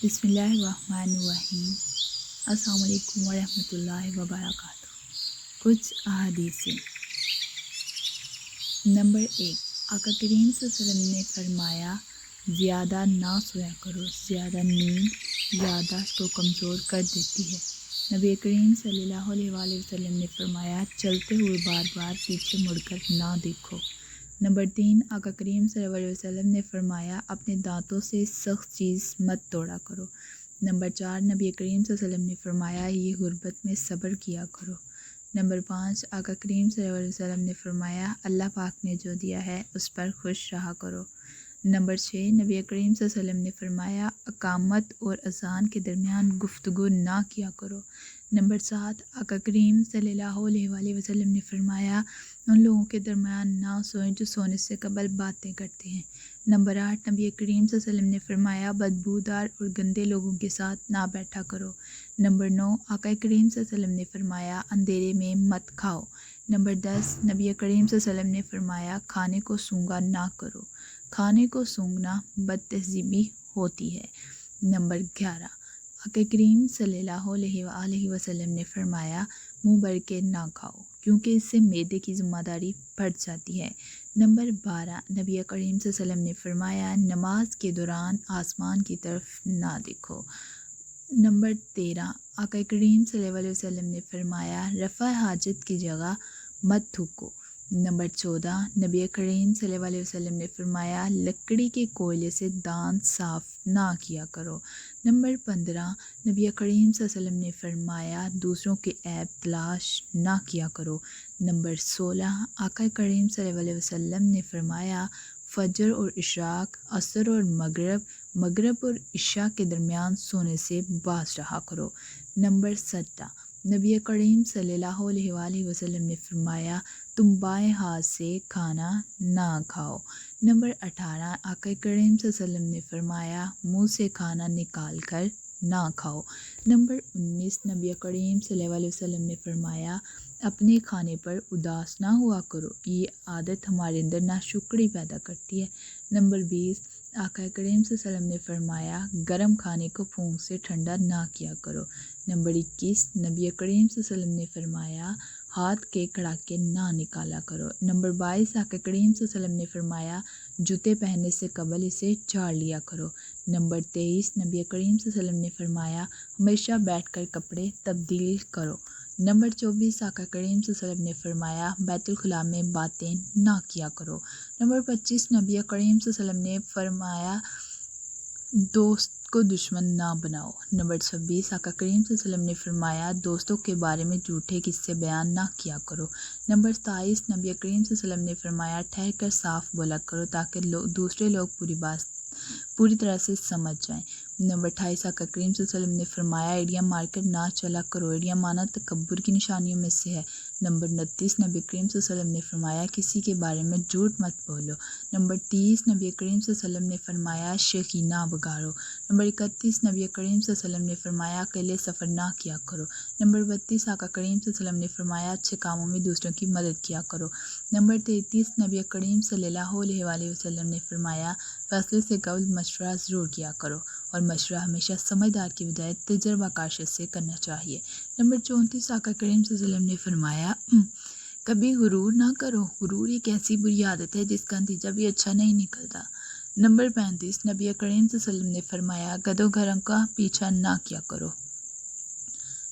بسم اللہ الرحمن الرحیم۔ السلام علیکم ورحمۃ اللہ وبرکاتہ۔ کچھ احادیثیں۔ نمبر 1، آقا کریم صلی اللہ علیہ وسلم نے فرمایا زیادہ نہ سویا کرو، زیادہ نیند یادداشت کو کمزور کر دیتی ہے۔ نبی کریم صلی اللہ علیہ وآلہ وسلم نے فرمایا چلتے ہوئے بار بار پیچھے مڑ کر نہ دیکھو۔ نمبر 3، آقا کریم صلی اللہ علیہ وسلم نے فرمایا اپنے دانتوں سے سخت چیز مت توڑا کرو۔ نمبر 4، نبی کریم صلی اللہ علیہ وسلم نے فرمایا یہ غربت میں صبر کیا کرو۔ نمبر 5، آقا کریم صلی اللہ علیہ وسلم نے فرمایا اللہ پاک نے جو دیا ہے اس پر خوش رہا کرو۔ نمبر 6، نبی کریم صلی اللہ علیہ وسلم نے فرمایا اقامت اور اذان کے درمیان گفتگو نہ کیا کرو۔ نمبر 7، آقا کریم صلی اللہ علیہ وآلہ وسلم نے فرمایا ان لوگوں کے درمیان نہ سوئیں جو سونے سے قبل باتیں کرتے ہیں۔ نمبر 8، نبی کریم صلی اللہ علیہ وسلم نے فرمایا بدبودار اور گندے لوگوں کے ساتھ نہ بیٹھا کرو۔ نمبر 9، آقا کریم صلی اللہ علیہ وسلم نے فرمایا اندھیرے میں مت کھاؤ۔ نمبر 10، نبی کریم صلی اللہ علیہ وسلم نے فرمایا کھانے کو سونگا نہ کرو، کھانے کو سونگنا بد تہذیبی ہوتی ہے۔ نمبر 11، آقا کریم صلی اللہ علیہ وآلہ وسلم نے فرمایا منہ بھر کے نہ کھاؤ کیونکہ اس سے معدے کی ذمہ داری بڑھ جاتی ہے۔ نمبر 12، نبی کریم صلی اللہ علیہ وسلم نے فرمایا نماز کے دوران آسمان کی طرف نہ دیکھو۔ نمبر 13، آقا کریم صلی اللہ علیہ وسلم نے فرمایا رفع حاجت کی جگہ مت تھوکو۔ نمبر 14، نبی کریم صلی اللہ علیہ وسلم نے فرمایا لکڑی کے کوئلے سے دانت صاف نہ کیا کرو۔ نمبر 15، نبی کریم صلی اللہ علیہ وسلم نے فرمایا دوسروں کے عیب تلاش نہ کیا کرو۔ نمبر 16، آقا کریم صلی اللہ علیہ وسلم نے فرمایا فجر اور اشراق، عصر اور مغرب اور عشاء کے درمیان سونے سے باز رہا کرو۔ نمبر 17، نبی کریم صلی اللہ علیہ وآلہ وسلم نے فرمایا تم بائیں ہاتھ سے کھانا نہ کھاؤ۔ نمبر 18، آقا کریم صلی اللہ علیہ وسلم نے فرمایا منہ سے کھانا نکال کر نہ کھاؤ۔ نمبر 19، نبی کریم صلی اللہ علیہ وسلم نے فرمایا اپنے کھانے پر اداس نہ ہوا کرو، یہ عادت ہمارے اندر ناشکری پیدا کرتی ہے۔ نمبر 20، آقا کریم صلی اللہ علیہ وسلم نے فرمایا گرم کھانے کو پھونک سے ٹھنڈا نہ کیا کرو۔ نمبر 21، نبی کریم صلی اللہ علیہ وسلم نے فرمایا ہاتھ کے کڑاکے نہ نکالا کرو۔ نمبر 22، آقا کریم صلی اللہ علیہ وسلم نے فرمایا جوتے پہننے سے قبل اسے جھاڑ لیا کرو۔ نمبر 23، نبی کریم صلی اللہ علیہ وسلم نے فرمایا ہمیشہ بیٹھ کر کپڑے تبدیل کرو۔ نمبر 24، آقا کریم صلی اللہ علیہ وسلم نے فرمایا بیت الخلاء میں باتیں نہ کیا کرو۔ نمبر 25، نبی کریم صلی اللہ علیہ وسلم نے فرمایا دوست کو دشمن نہ بناؤ۔ نمبر 26، آقا کریم صلی اللہ علیہ وسلم نے فرمایا دوستوں کے بارے میں جھوٹے قصے بیان نہ کیا کرو۔ نمبر 27، نبی کریم صلی اللہ علیہ وسلم نے فرمایا ٹھہر کر صاف بولا کرو تاکہ دوسرے لوگ پوری طرح سے سمجھ جائیں۔ نمبر 28، آقا کریم صلی اللہ علیہ وسلم نے فرمایا ایڑیاں مار کر نہ چلا کرو، ایڑیاں مارنا تکبر کی نشانیوں میں سے ہے۔ نمبر 29، نبی کریم صلی اللہ علیہ وسلم نے فرمایا کسی کے بارے میں جھوٹ مت بولو۔ نمبر 30، نبی کریم صلی اللہ علیہ وسلم نے فرمایا شیخی نہ بگاڑو۔ نمبر 31، نبی کریم صلی اللہ علیہ وسلم نے فرمایا اکیلے سفر نہ کیا کرو۔ نمبر 32، آقا کریم صلی اللہ علیہ وسلم نے فرمایا اچھے کاموں میں دوسروں کی مدد کیا کرو۔ نمبر 33، نبی کریم صلی اللہ علیہ وآلہ وسلم نے فرمایا فیصلے سے قبل مشورہ ضرور کیا کرو اور مشورہ ہمیشہ سمجھدار کی بجائے تجربہ کار شخص سے کرنا چاہیے۔ نمبر 34، آقا کریم صلی اللہ علیہ وسلم نے فرمایا کبھی غرور نہ کرو، غرور ایک ایسی بری عادت ہے جس کا نتیجہ بھی اچھا نہیں نکلتا۔ نمبر 35، نبی کریم صلی اللہ علیہ وسلم نے فرمایا گدھوں گھروں کا پیچھا نہ کیا کرو۔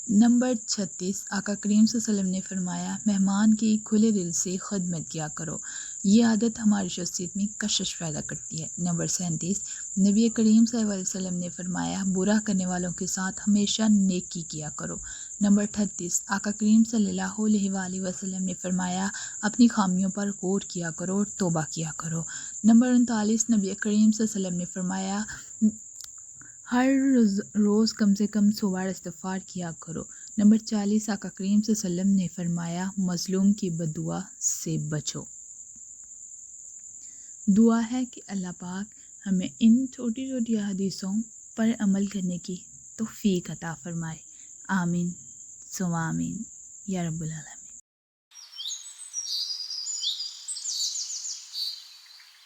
نمبر 36، آقا کریم صلی اللہ علیہ وسلم نے فرمایا مہمان کی کھلے دل سے خدمت کیا کرو، یہ عادت ہماری شخصیت میں کشش پیدا کرتی ہے۔ نمبر 37، نبی کریم صلی اللہ علیہ وسلم نے فرمایا برا کرنے والوں کے ساتھ ہمیشہ نیکی کیا کرو۔ نمبر 38، آقا کریم صلی اللہ علیہ وآلہ وسلم نے فرمایا اپنی خامیوں پر غور کیا کرو اور توبہ کیا کرو۔ نمبر 39، نبی کریم صلی اللہ علیہ وسلم نے فرمایا ہر روز کم سے کم 100 بار استغفار کیا کرو۔ نمبر 40، آقا کریم صلی اللہ علیہ وسلم نے فرمایا مظلوم کی بددعا سے بچو۔ دعا ہے کہ اللہ پاک ہمیں ان چھوٹی چھوٹی حدیثوں پر عمل کرنے کی توفیق عطا فرمائے۔ آمین ثم آمین یا رب العالمین۔